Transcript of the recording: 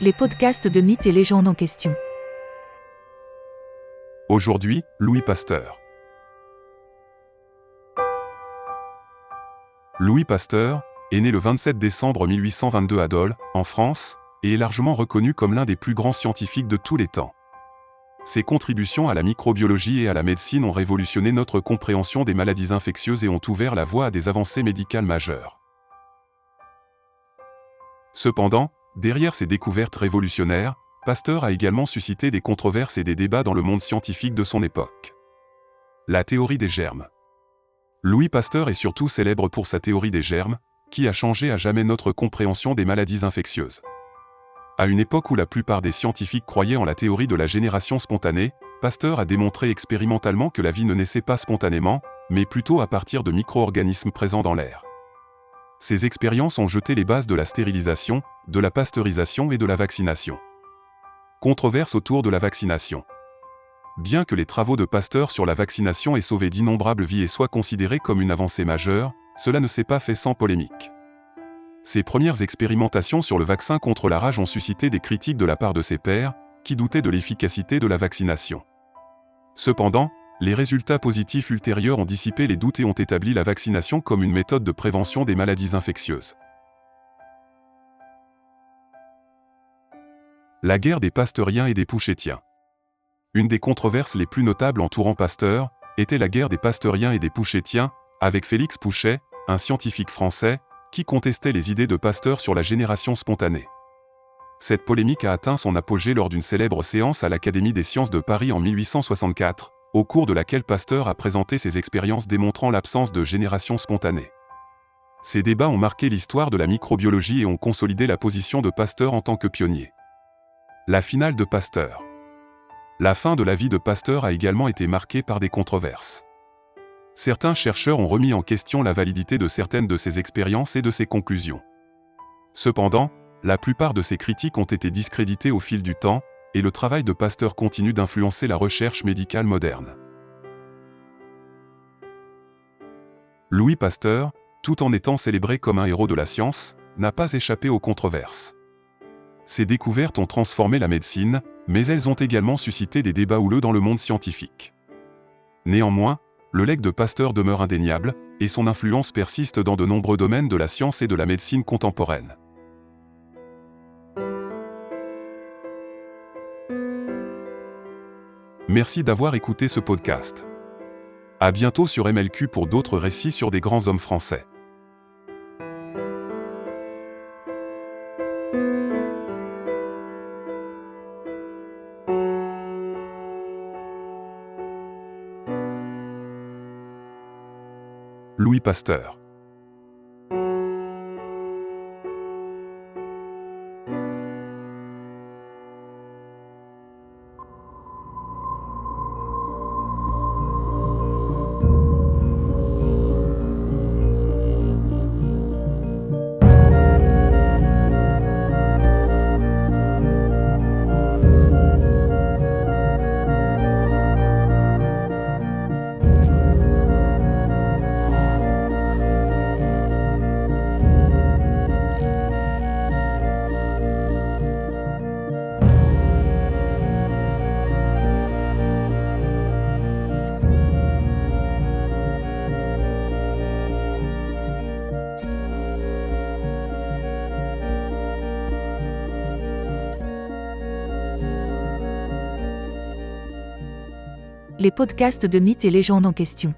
Les podcasts de mythes et légendes en question. Aujourd'hui, Louis Pasteur. Louis Pasteur est né le 27 décembre 1822 à Dole, en France, et est largement reconnu comme l'un des plus grands scientifiques de tous les temps. Ses contributions à la microbiologie et à la médecine ont révolutionné notre compréhension des maladies infectieuses et ont ouvert la voie à des avancées médicales majeures. Cependant, derrière ces découvertes révolutionnaires, Pasteur a également suscité des controverses et des débats dans le monde scientifique de son époque. La théorie des germes. Louis Pasteur est surtout célèbre pour sa théorie des germes, qui a changé à jamais notre compréhension des maladies infectieuses. À une époque où la plupart des scientifiques croyaient en la théorie de la génération spontanée, Pasteur a démontré expérimentalement que la vie ne naissait pas spontanément, mais plutôt à partir de micro-organismes présents dans l'air. Ces expériences ont jeté les bases de la stérilisation, de la pasteurisation et de la vaccination. Controverse autour de la vaccination. Bien que les travaux de Pasteur sur la vaccination aient sauvé d'innombrables vies et soient considérés comme une avancée majeure, cela ne s'est pas fait sans polémique. Ses premières expérimentations sur le vaccin contre la rage ont suscité des critiques de la part de ses pairs, qui doutaient de l'efficacité de la vaccination. Cependant, les résultats positifs ultérieurs ont dissipé les doutes et ont établi la vaccination comme une méthode de prévention des maladies infectieuses. La guerre des pasteuriens et des pouchettiens. Une des controverses les plus notables entourant Pasteur était la guerre des pasteuriens et des pouchettiens, avec Félix Pouchet, un scientifique français, qui contestait les idées de Pasteur sur la génération spontanée. Cette polémique a atteint son apogée lors d'une célèbre séance à l'Académie des sciences de Paris en 1864, au cours de laquelle Pasteur a présenté ses expériences démontrant l'absence de génération spontanée. Ces débats ont marqué l'histoire de la microbiologie et ont consolidé la position de Pasteur en tant que pionnier. La finale de Pasteur. La fin de la vie de Pasteur a également été marquée par des controverses. Certains chercheurs ont remis en question la validité de certaines de ses expériences et de ses conclusions. Cependant, la plupart de ces critiques ont été discréditées au fil du temps, et le travail de Pasteur continue d'influencer la recherche médicale moderne. Louis Pasteur, tout en étant célébré comme un héros de la science, n'a pas échappé aux controverses. Ses découvertes ont transformé la médecine, mais elles ont également suscité des débats houleux dans le monde scientifique. Néanmoins, le legs de Pasteur demeure indéniable, et son influence persiste dans de nombreux domaines de la science et de la médecine contemporaine. Merci d'avoir écouté ce podcast. À bientôt sur MLQ pour d'autres récits sur des grands hommes français. Louis Pasteur. Les podcasts de mythes et légendes en question.